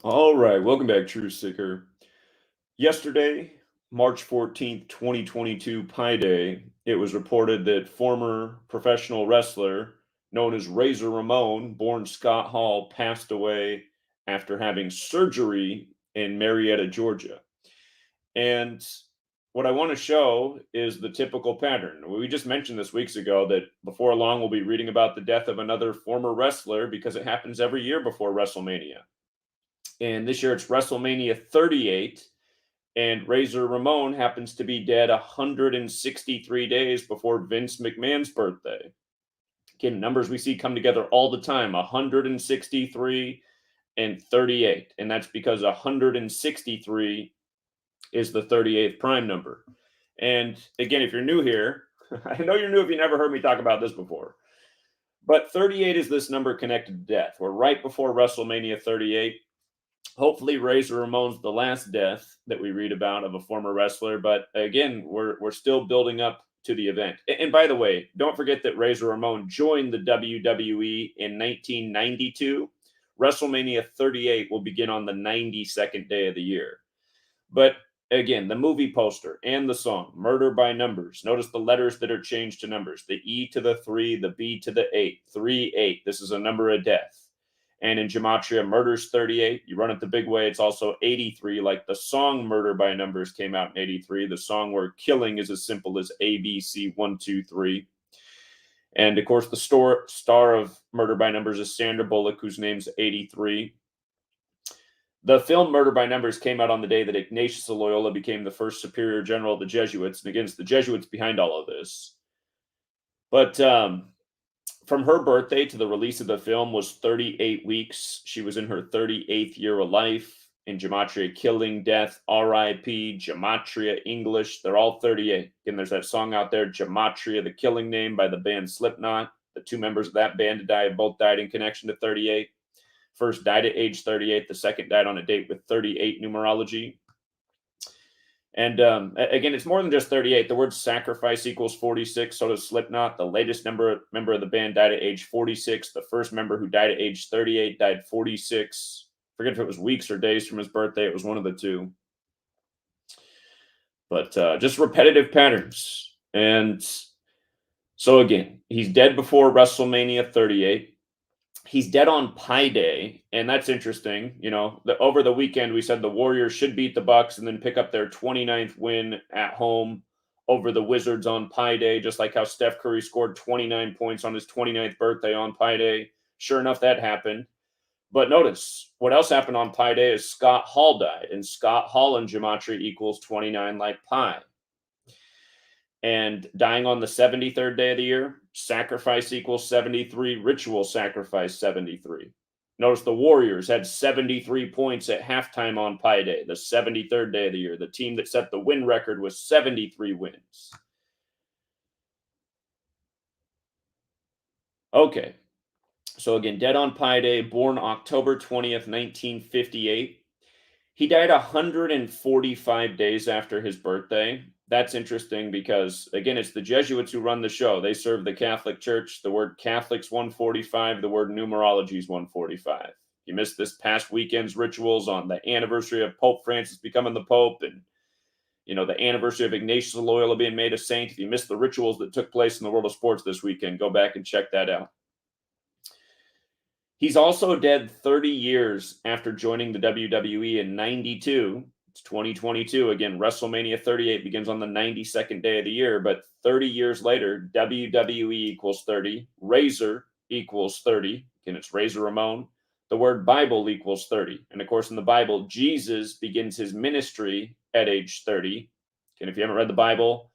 All right, welcome back, True Seeker. Yesterday, March 14th, 2022, Pi Day, it was reported that former professional wrestler known as Razor Ramon, born Scott Hall, passed away after having surgery in Marietta, Georgia. And what I want to show is the typical pattern. We just mentioned this weeks ago that before long we'll be reading about the death of another former wrestler because it happens every year before WrestleMania. And this year it's WrestleMania 38, and Razor Ramon happens to be dead 163 days before Vince McMahon's birthday. Again, numbers we see come together all the time, 163 and 38. And that's because 163 is the 38th prime number. And again, if you're new here, I know you're new if you never heard me talk about this before. But 38 is this number connected to death. We're right before WrestleMania 38. Hopefully Razor Ramon's the last death that we read about of a former wrestler, but again, we're still building up to the event. And by the way, don't forget that Razor Ramon joined the WWE in 1992. WrestleMania 38 will begin on the 92nd day of the year. But again, the movie poster and the song, Murder by Numbers. Notice the letters that are changed to numbers. The E to the 3, the B to the 8. 3, 8. This is a number of death. And in Gematria, murder's 38. You run it the big way, it's also 83, like the song Murder by Numbers came out in 83. The song where killing is as simple as ABC 1, 2, 3. And of course, the star of Murder by Numbers is Sandra Bullock, whose name's 83. The film Murder by Numbers came out on the day that Ignatius of Loyola became the first superior general of the Jesuits. And again, it's the Jesuits behind all of this. But from her birthday to the release of the film was 38 weeks. She was in her 38th year of life. In Gematria, killing, death, RIP, Gematria, English, they're all 38. Again, there's that song out there, Gematria, the killing name by the band Slipknot. The two members of that band to die both died in connection to 38. First died at age 38. The second died on a date with 38 numerology. And again, it's more than just 38. The word sacrifice equals 46. So does Slipknot. The latest member of the band died at age 46. The first member who died at age 38 died 46. Forget if it was weeks or days from his birthday. It was one of the two. But just repetitive patterns. And so again, he's dead before WrestleMania 38. He's dead on Pi Day, and that's interesting. You know, over the weekend, we said the Warriors should beat the Bucks and then pick up their 29th win at home over the Wizards on Pi Day, just like how Steph Curry scored 29 points on his 29th birthday on Pi Day. Sure enough, that happened. But notice, what else happened on Pi Day is Scott Hall died, and Scott Hall in Gematria equals 29 like pi. And dying on the 73rd day of the year, sacrifice equals 73, ritual sacrifice 73. Notice the Warriors had 73 points at halftime on Pi Day, the 73rd day of the year. The team that set the win record was 73 wins. Okay, so again, dead on Pi Day, born October 20th, 1958. He died 145 days after his birthday. That's interesting because, again, it's the Jesuits who run the show. They serve the Catholic Church. The word Catholic's 145. The word numerology is 145. You missed this past weekend's rituals on the anniversary of Pope Francis becoming the Pope and, you know, the anniversary of Ignatius of Loyola being made a saint. If you missed the rituals that took place in the world of sports this weekend, go back and check that out. He's also dead 30 years after joining the WWE in 92. It's 2022. Again, WrestleMania 38 begins on the 92nd day of the year, but 30 years later, WWE equals 30, Razor equals 30. Again, it's Razor Ramon. The word Bible equals 30. And of course, in the Bible, Jesus begins his ministry at age 30. And if you haven't read the Bible,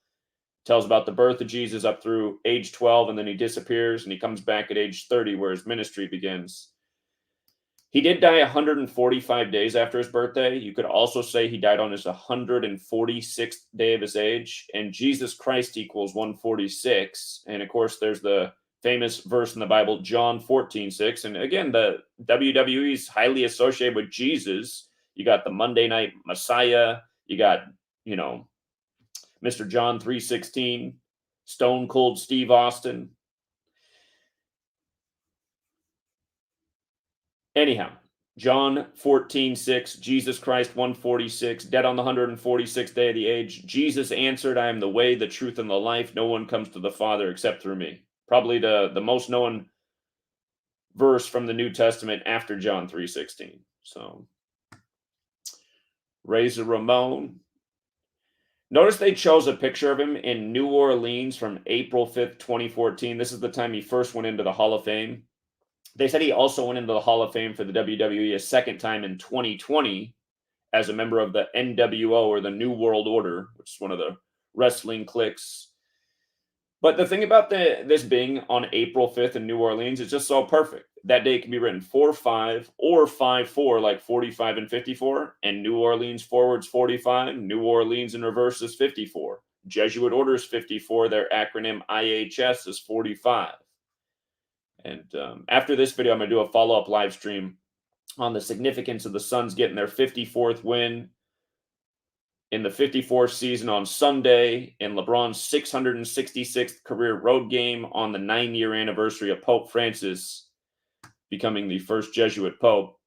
tells about the birth of Jesus up through age 12, and then he disappears and he comes back at age 30 where his ministry begins. He did die 145 days after his birthday. You could also say he died on his 146th day of his age, and Jesus Christ equals 146. And of course, there's the famous verse in the Bible, John 14:6. And again, the WWE is highly associated with Jesus. You got the Monday Night Messiah. You got, you know, Mr. John 3:16, Stone Cold Steve Austin. Anyhow, John 14:6, Jesus Christ 146, dead on the 146th day of the age. Jesus answered, I am the way, the truth, and the life. No one comes to the Father except through me. Probably the most known verse from the New Testament after John 3:16. So, Razor Ramon. Notice they chose a picture of him in New Orleans from April 5th, 2014. This is the time he first went into the Hall of Fame. They said he also went into the Hall of Fame for the WWE a second time in 2020 as a member of the NWO, or the New World Order, which is one of the wrestling cliques. But the thing about this being on April 5th in New Orleans is just so perfect. That day can be written 4-5 or 5-4, like 45 and 54. And New Orleans forwards 45. New Orleans in reverse is 54. Jesuit orders 54. Their acronym IHS is 45. And after this video, I'm going to do a follow-up live stream on the significance of the Suns getting their 54th win in the 54th season on Sunday, in LeBron's 666th career road game on the 9-year anniversary of Pope Francis becoming the first Jesuit Pope,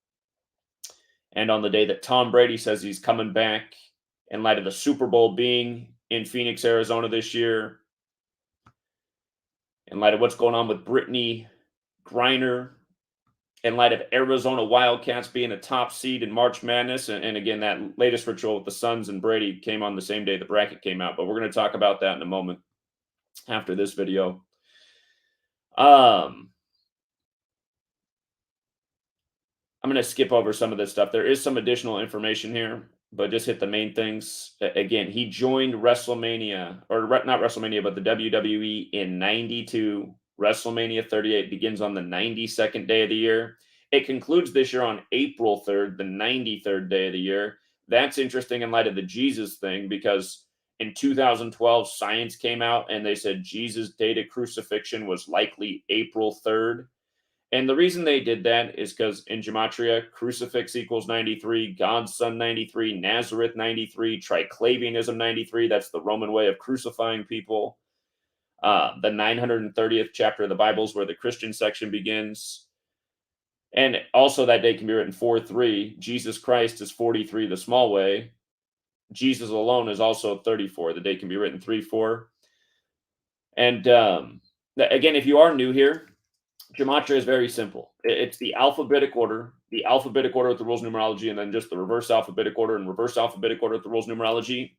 and on the day that Tom Brady says he's coming back in light of the Super Bowl being in Phoenix, Arizona this year, in light of what's going on with Brittany Griner, in light of Arizona Wildcats being a top seed in March Madness. And again, that latest ritual with the Suns and Brady came on the same day the bracket came out. But we're going to talk about that in a moment after this video. I'm going to skip over some of this stuff. There is some additional information here, but just hit the main things. Again, he joined WrestleMania, or not WrestleMania, but the WWE in 92. WrestleMania 38 begins on the 92nd day of the year. It concludes this year on April 3rd, the 93rd day of the year. That's interesting in light of the Jesus thing, because in 2012, science came out and they said Jesus' date of crucifixion was likely April 3rd. And the reason they did that is because in Gematria, crucifix equals 93, God's Son 93, Nazareth 93, Triclavianism 93. That's the Roman way of crucifying people. The 930th chapter of the Bible is where the Christian section begins. And also that day can be written 4-3. Jesus Christ is 43, the small way. Jesus alone is also 34. The day can be written 3-4. And again, if you are new here, Gematria is very simple. It's the alphabetic order with the rules numerology, and then just the reverse alphabetic order and reverse alphabetic order with the rules numerology.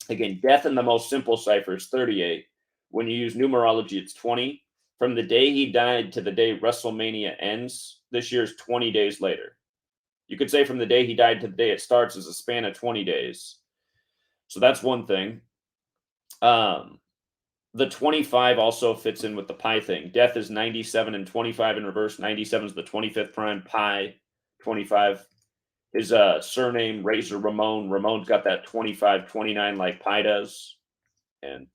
Again, death in the most simple cipher is 38. When you use numerology, it's 20. From the day he died to the day WrestleMania ends, this year is 20 days later. You could say from the day he died to the day it starts is a span of 20 days. So that's one thing. The 25 also fits in with the pi thing. Death is 97 and 25 in reverse. 97 is the 25th prime, pi 25. His surname, Razor Ramon. Ramon's got that 25-29 like pi does. And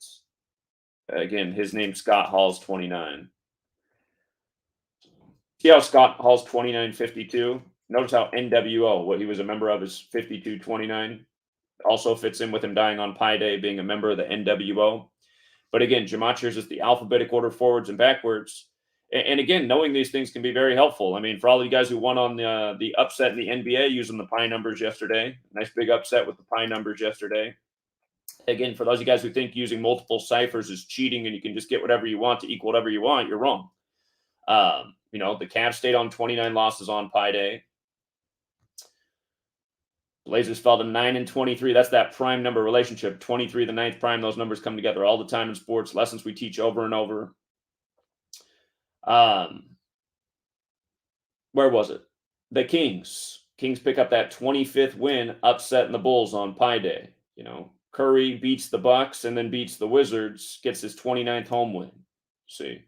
again, his name, Scott Hall's 29. See how Scott Hall's 2952? Notice how NWO, what he was a member of, is 5229. Also fits in with him dying on Pi Day, being a member of the NWO. But again, Gematria is just the alphabetic order forwards and backwards. And again, knowing these things can be very helpful. I mean, for all of you guys who won on the upset in the NBA using the pi numbers yesterday, nice big upset with the pi numbers yesterday. Again, for those of you guys who think using multiple ciphers is cheating and you can just get whatever you want to equal whatever you want, you're wrong. The Cavs stayed on 29 losses on Pi Day. Blazers fell to 9 and 23. That's that prime number relationship. 23, the ninth prime. Those numbers come together all the time in sports. Lessons we teach over and over. Where was it? The Kings. Kings pick up that 25th win, upsetting the Bulls on Pi Day. Curry beats the Bucks and then beats the Wizards, gets his 29th home win. See.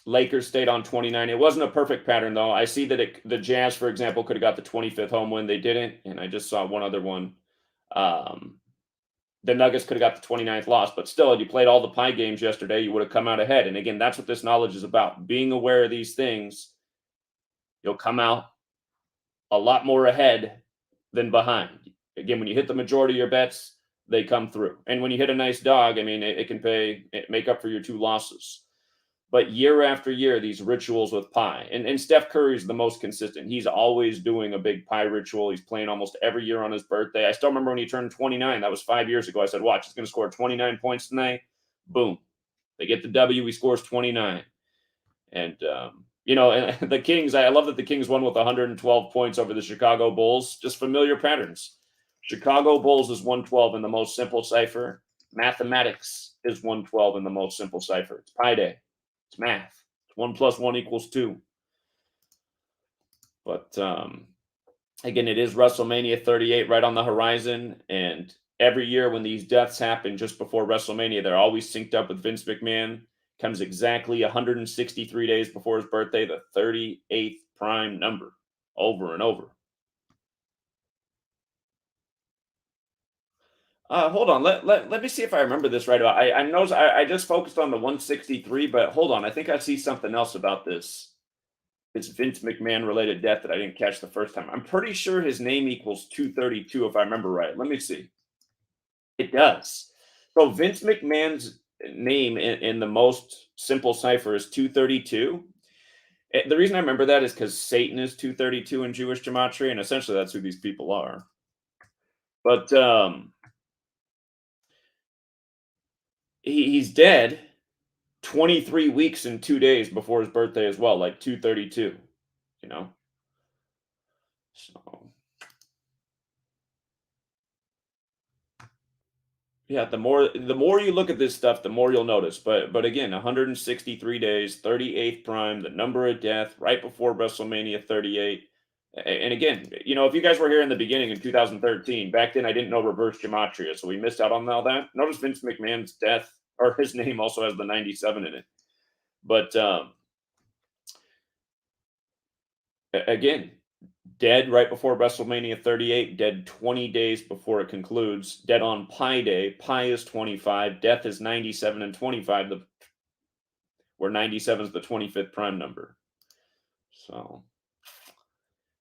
Lakers stayed on 29. It wasn't a perfect pattern, though. I see that the Jazz, for example, could have got the 25th home win. They didn't, and I just saw one other one. The Nuggets could have got the 29th loss, but still, if you played all the Pi games yesterday, you would have come out ahead. And again, that's what this knowledge is about. Being aware of these things, you'll come out a lot more ahead than behind. Again, when you hit the majority of your bets, they come through. And when you hit a nice dog, I mean, it can make up for your two losses. But year after year, these rituals with pie. And Steph Curry's the most consistent. He's always doing a big pie ritual. He's playing almost every year on his birthday. I still remember when he turned 29. That was 5 years ago. I said, watch, he's going to score 29 points tonight. Boom. They get the W. He scores 29. And, and the Kings, I love that the Kings won with 112 points over the Chicago Bulls. Just familiar patterns. Chicago Bulls is 112 in the most simple cipher. Mathematics is 112 in the most simple cipher. It's Pi Day. It's math. It's 1 + 1 = 2. But again, it is WrestleMania 38 right on the horizon. And every year when these deaths happen just before WrestleMania, they're always synced up with Vince McMahon. Comes exactly 163 days before his birthday, the 38th prime number, over and over. Hold on. Let me see if I remember this right. I know I just focused on the 163, but hold on. I think I see something else about this. It's Vince McMahon related death that I didn't catch the first time. I'm pretty sure his name equals 232 if I remember right. Let me see. It does. So Vince McMahon's name in the most simple cipher is 232. The reason I remember that is because Satan is 232 in Jewish gematria, and essentially that's who these people are. But he's dead 23 weeks and 2 days before his birthday as well, like 232, you know? So, yeah, the more you look at this stuff, the more you'll notice. But again, 163 days, 38th prime, the number of death right before WrestleMania 38. And again, if you guys were here in the beginning in 2013, back then I didn't know reverse gematria, so we missed out on all that. Notice Vince McMahon's death, or his name also has the 97 in it. But again, dead right before WrestleMania 38, dead 20 days before it concludes, dead on Pi Day. Pi is 25, death is 97 and 25, where 97 is the 25th prime number. So,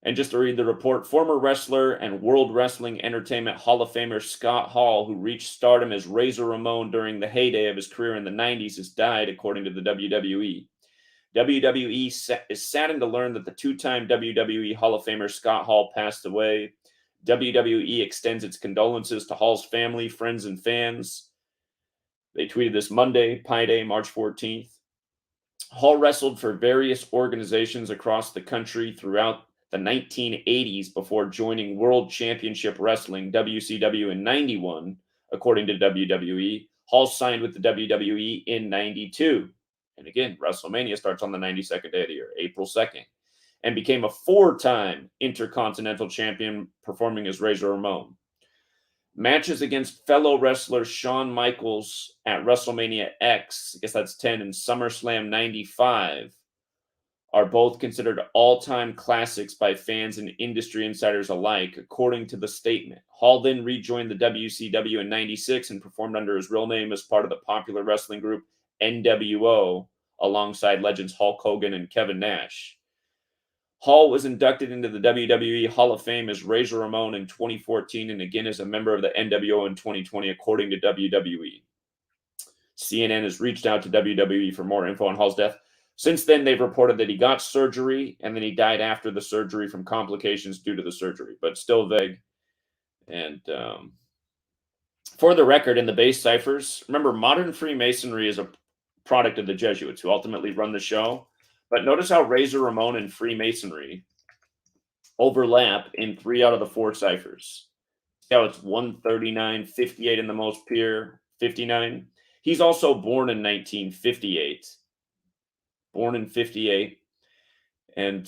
and just to read the report, former wrestler and World Wrestling Entertainment Hall of Famer Scott Hall, who reached stardom as Razor Ramon during the heyday of his career in the 90s, has died, according to the WWE. WWE is saddened to learn that the two-time WWE Hall of Famer Scott Hall passed away. WWE extends its condolences to Hall's family, friends, and fans. They tweeted this Monday, Pi Day, March 14th. Hall wrestled for various organizations across the country throughout the 1980s before joining World Championship Wrestling, WCW, in 91, according to WWE. Hall signed with the WWE in 92. And again, WrestleMania starts on the 92nd day of the year, April 2nd, and became a 4-time Intercontinental Champion, performing as Razor Ramon. Matches against fellow wrestler Shawn Michaels at WrestleMania X, I guess that's 10, and SummerSlam 95 are both considered all-time classics by fans and industry insiders alike, according to the statement. Hall then rejoined the WCW in 96 and performed under his real name as part of the popular wrestling group NWO, alongside legends Hulk Hogan and Kevin Nash. Hall was inducted into the WWE Hall of Fame as Razor Ramon in 2014 and again as a member of the NWO in 2020, according to WWE. CNN has reached out to WWE for more info on Hall's death. Since then, they've reported that he got surgery and then he died after the surgery from complications due to the surgery, but still vague. And for the record, in the base ciphers, remember, modern Freemasonry is a product of the Jesuits, who ultimately run the show. But notice how Razor Ramon and Freemasonry overlap in 3 out of the 4 ciphers. See how it's 139, 58 in the most pure, 59. He's also born in 1958. Born in 58. And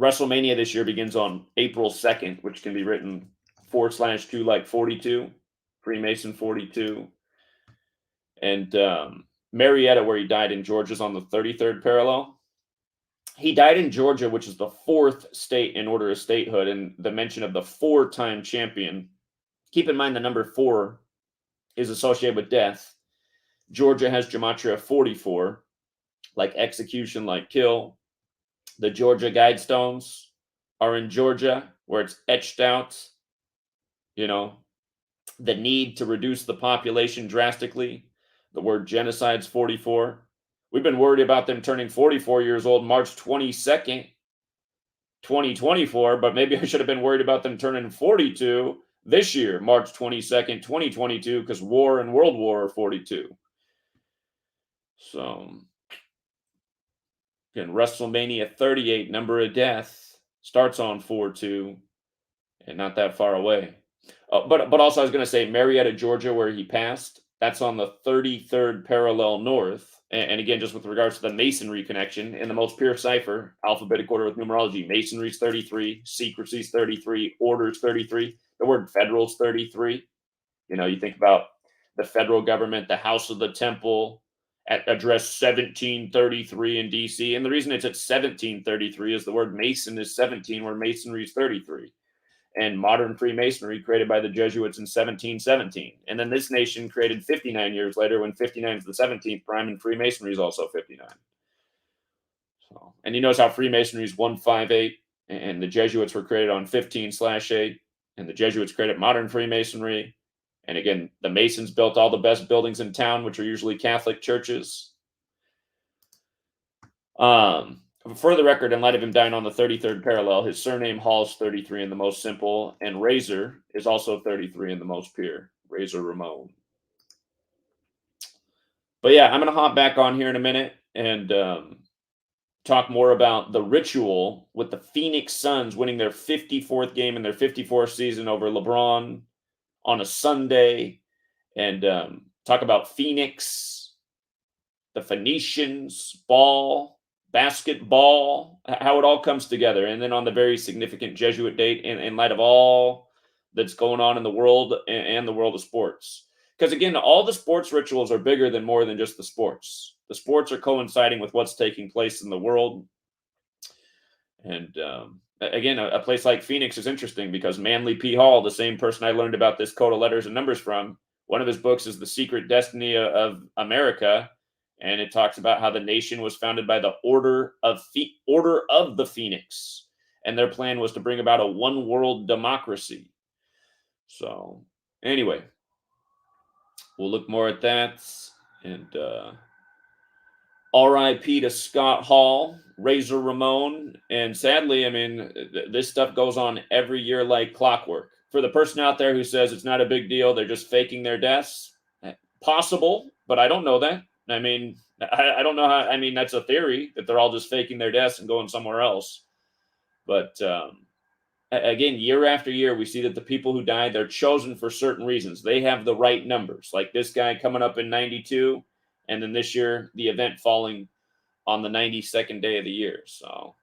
WrestleMania this year begins on April 2nd, which can be written /2 like 42, Freemason 42. And Marietta, where he died in Georgia, is on the 33rd parallel. He died in Georgia, which is the 4th state in order of statehood, and the mention of the 4-time champion. Keep in mind the number 4 is associated with death. Georgia has gematria 44, like execution, like kill. The Georgia Guidestones are in Georgia, where it's etched out, the need to reduce the population drastically. The word genocide's 44. We've been worried about them turning 44 years old March 22nd, 2024, but maybe I should have been worried about them turning 42 this year, March 22nd, 2022, because war and World War are 42. So, again, WrestleMania 38, number of death, starts on 4/2 and not that far away. But also, I was going to say Marietta, Georgia, where he passed, that's on the 33rd parallel north. And again, just with regards to the Masonry connection, in the most pure cipher, alphabetic order with numerology, Masonry's 33, secrecy's 33, order's 33. The word federal's 33. You think about the federal government, the House of the Temple, at address 1733 in DC. And the reason it's at 1733 is the word Mason is 17, where Masonry is 33. And modern Freemasonry created by the Jesuits in 1717. And then this nation created 59 years later, when 59 is the 17th prime, and Freemasonry is also 59. So, and you notice how Freemasonry is 158, and the Jesuits were created on 15/8, and the Jesuits created modern Freemasonry. And again, the Masons built all the best buildings in town, which are usually Catholic churches. For the record, in light of him dying on the 33rd parallel, his surname Hall is 33 in the most simple, and Razor is also 33 in the most pure. Razor Ramon. But yeah, I'm going to hop back on here in a minute and talk more about the ritual with the Phoenix Suns winning their 54th game in their 54th season over LeBron on a Sunday, and talk about Phoenix, the Phoenicians, basketball, how it all comes together. And then on the very significant Jesuit date, in light of all that's going on in the world and the world of sports. Because again, all the sports rituals are bigger than more than just the sports. The sports are coinciding with what's taking place in the world. And again, a place like Phoenix is interesting because Manly P. Hall, the same person I learned about this code of letters and numbers from, one of his books is The Secret Destiny of America. And it talks about how the nation was founded by the Order of the Phoenix. And their plan was to bring about a one world democracy. So anyway, we'll look more at that. And RIP to Scott Hall, Razor Ramon. And sadly, I mean, this stuff goes on every year like clockwork. For the person out there who says it's not a big deal, they're just faking their deaths, possible, but I don't know that. I mean, I don't know how. I mean, that's a theory that they're all just faking their deaths and going somewhere else. But again, year after year, we see that the people who died, they're chosen for certain reasons. They have the right numbers, like this guy coming up in 92, and then this year, the event falling on the 92nd day of the year. So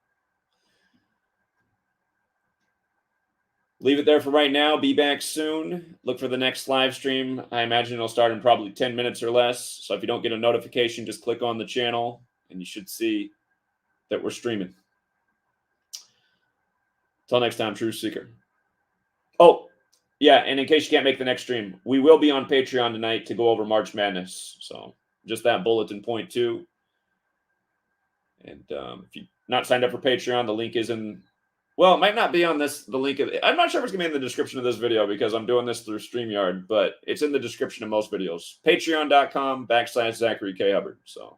leave it there for right now. Be back soon. Look for the next live stream. I imagine it'll start in probably 10 minutes or less. So if you don't get a notification, just click on the channel and you should see that we're streaming. Until next time, True Seeker. Oh, yeah, and in case you can't make the next stream, we will be on Patreon tonight to go over March Madness. So just that bulletin point too. And if you're not signed up for Patreon, the link is in... Well, it might not be on the link. I'm not sure if it's going to be in the description of this video because I'm doing this through StreamYard, but it's in the description of most videos. Patreon.com/Zachary K. Hubbard. So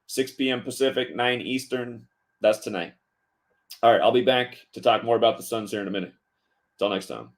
6 p.m. Pacific, 9 Eastern. That's tonight. All right, I'll be back to talk more about the Suns here in a minute. Until next time.